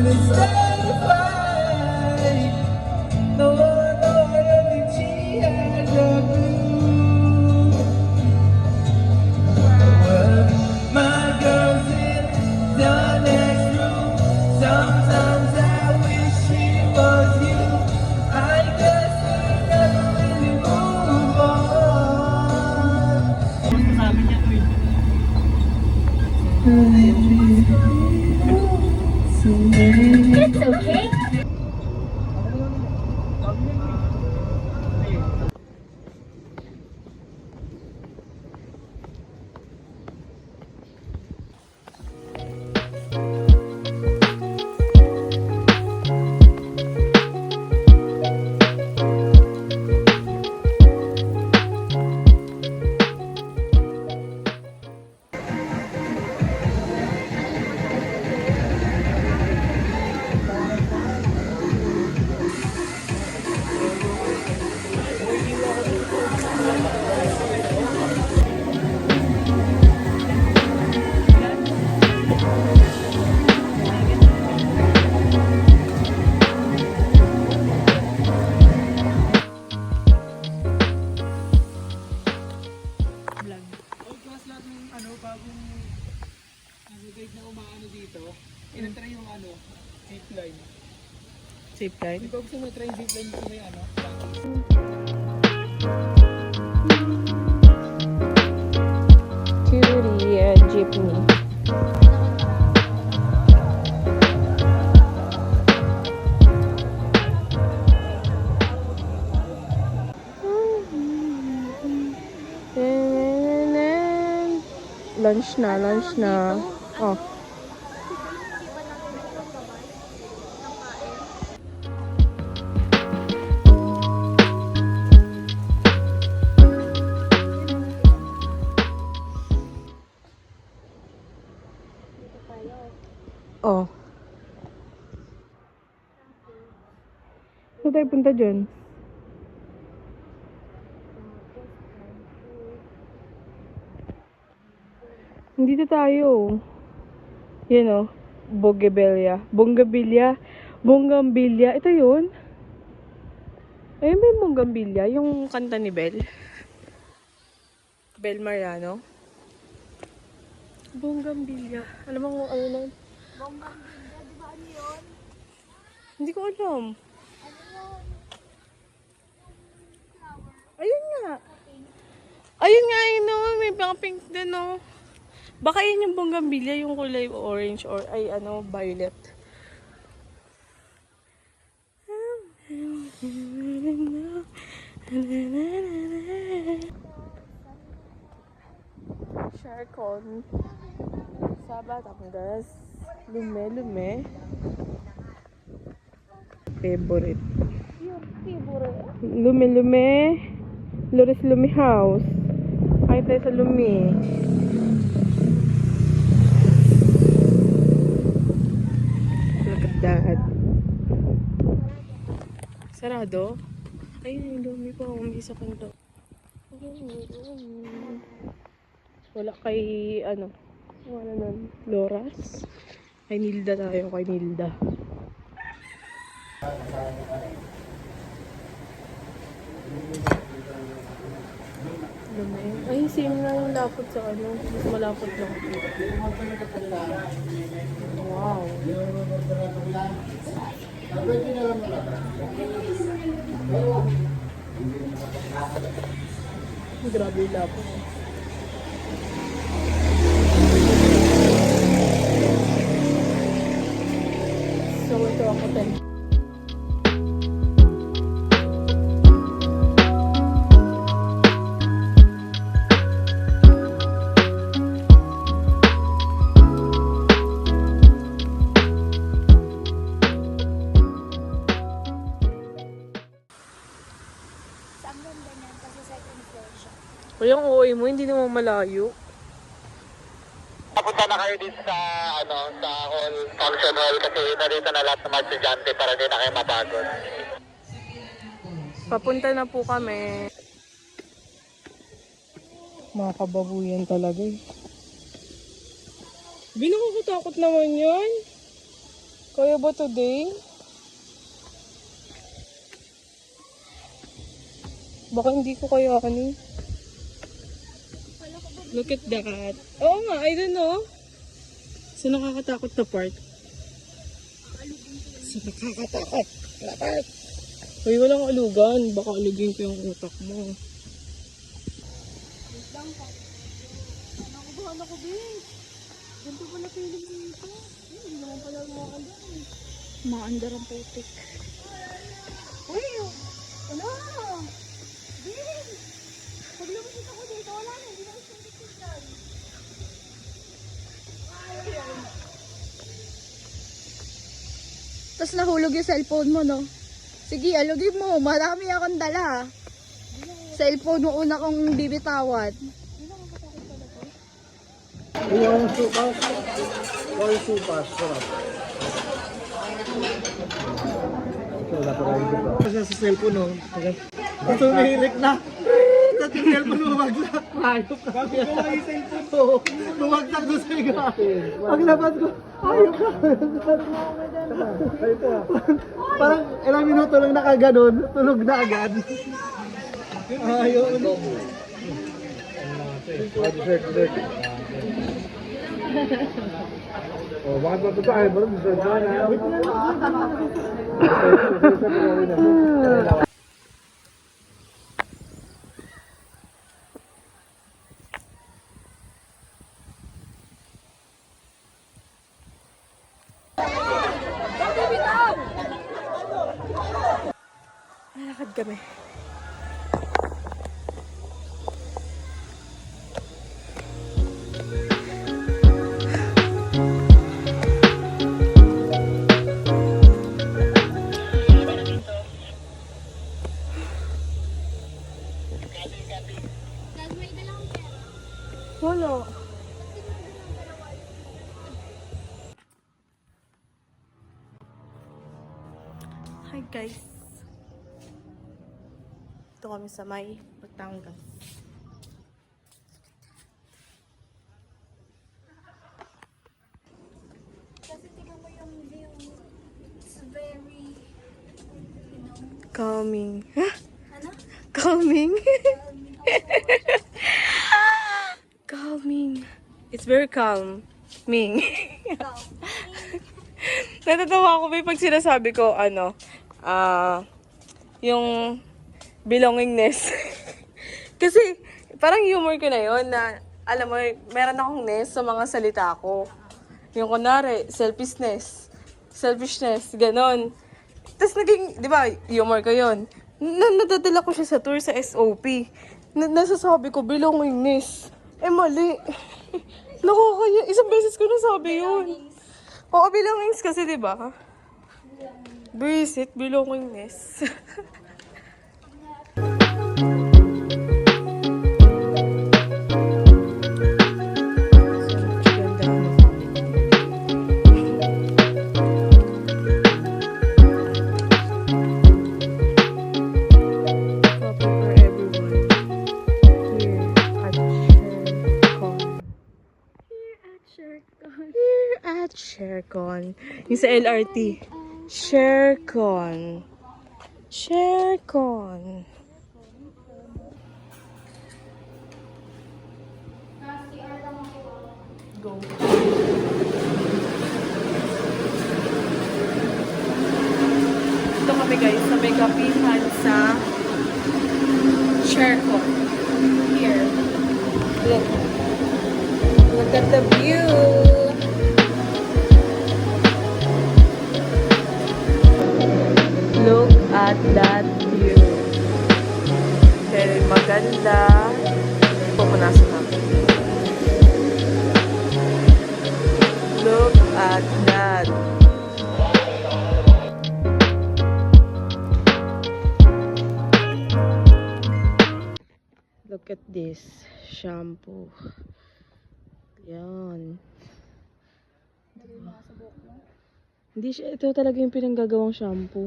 It's okay. Zipline? Di ba gusto mo try zipline dito may ano? Curie jeepney. Lunch na. Oh. Oh. Saan tayo punta dyan? Dito tayo. Yan o. Bonggambilya. Ito yun. Ayun ba yung Bonggambilya? Yung kanta ni Bel. Bel Mariano. Bonggambilya. Alam mo kung ano nun? Bonggambilya, di ba ano yun? Hindi ko alam. Ano yun? Ayun nga. Ayun nga, yun naman. May pink din, no. Baka yun yung Bonggambilya, yung kulay orange or ay ano, violet. Sharkon. Sa Batangas. Lume. Favorite. Yung favorite. Lume. Loris Lumi House. Kahit tayo sa Lumi. Look at that. Sarado? Ayun yung Lumi ko. Umisa ko ito. Wala kay wala nun. Loras. Kay Nilda tayo. Kay Nilda. Ay, same na yung lapot sa ano. Mas malapot lang. Wow. Grabe yung lapot. So, ito ang hotel. Yung uuwi mo, hindi naman malayo. Papunta na kayo din sa sa hall, function hall kasi narito na lahat ng mga estudyante para din na kayo mapagod. Papunta na po kami. Mga kababuyan talaga eh. Binakatakot naman yan. Kaya ba today? Baka hindi ko kaya ano. Look at that. Oo nga, I don't know. Sa nakakatakot na part. Sa nakakatakot na part. Uy, walang alugan. Baka alugin ko yung utak mo. Nakubuhan ako, babe. Ganito pala feeling dito. Hindi naman pala maandar eh. Maandar ang putik. Uy! Wala! Babe! Pag lumasit ako dito, wala na. Hindi na ako sumikit dyan. Tapos nahulog yung cellphone mo, no? Sige, alugin mo. Marami akong dala. Cellphone mo una kong bibitawan. Yung supas, o yung supas, sarap. Wala pa rin dito. Kasi sa cellphone, no? Ito umihilik na. Sa cellphone bumagsak. Ayok ka. Bago ko yung cellphone. Oo, bumagsak doon sa igahin. Paglabas ko, ayok ka. Parang ilang minuto lang nakaganon, tulog na agad. Ayok. Dessert. Oh, bakit ba ito tayo? Baru dessert na. Lalakad kami. Wala. Hi guys. Ito kami sa may Batangas. Kasi tingnan mo yung view. It's very, Calming. ano? Calming. Calming. It's very calm. Ming. Natatawa ako ba pag sinasabi ko, yung belongingness. Kasi, parang humor ko na yun na, alam mo, meron akong ness sa mga salita ko. Yung kunwari, selfishness, ganon. Tapos naging, di ba, humor ko yun. Nadadala ko siya sa tour sa SOP. Nasasabi ko, belongingness. Eh, mali. Nakakaya. Isang beses ko nasabi yun. Oo, belongings kasi, di ba? Basic belongingness. Sharecon. Yung sa LRT. Sharecon. Sharecon. Go. Ito kami guys, sa may kapihan sa Sharecon. Here. Look. Look at the view. Look at that view. Very maganda. Pupunasan natin. Look at that. Look at this shampoo. Yan. Hindi siya, ito talaga yung pinanggagawang shampoo.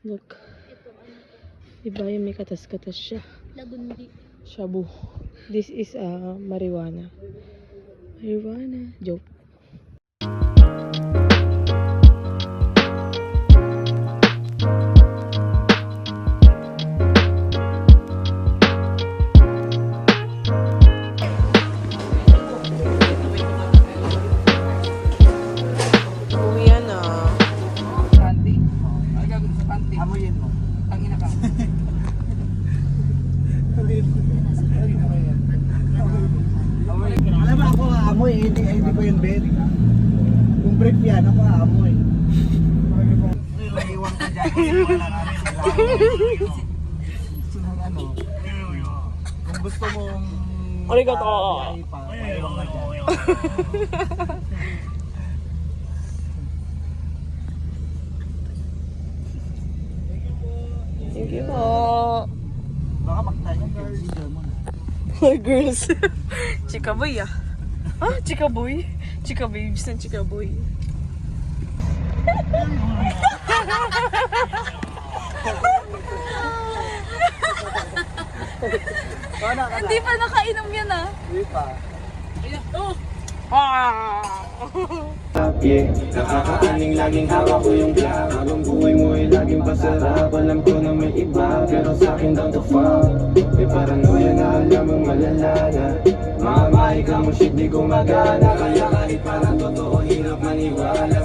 Look. Diba yung may katas-katas siya? Lagundi. Shabu. This is marijuana. Marijuana. Joke. Uwi na. Panty. Ay, gagawin sa panty. Amoyin mo. Tangina ka. Alam mo ako aamoy, hindi ko yung bed. Kung brief yan, ako aamoy. Iwan ka dyan. Wala kami sila. Ano? Kung gusto mong Arigato. biyahe pa, iwan ka dyan. Thank you po. Baka magtayo ka, video mo na. Hi girls. Chika boy ah. Ah, chika boy. Chika babes ng chika boy. Hindi pa nakainom yan ah. Hindi pa. Yeah, nakakaaning laging hawak ko yung black. Habang buhay mo ay laging pasarap. Alam ko na may iba, pero sa'kin down to fuck. May paranoia na alam mong malala na mga mahika mo shit di gumagana. Kaya kahit parang totoo, hirap maniwala.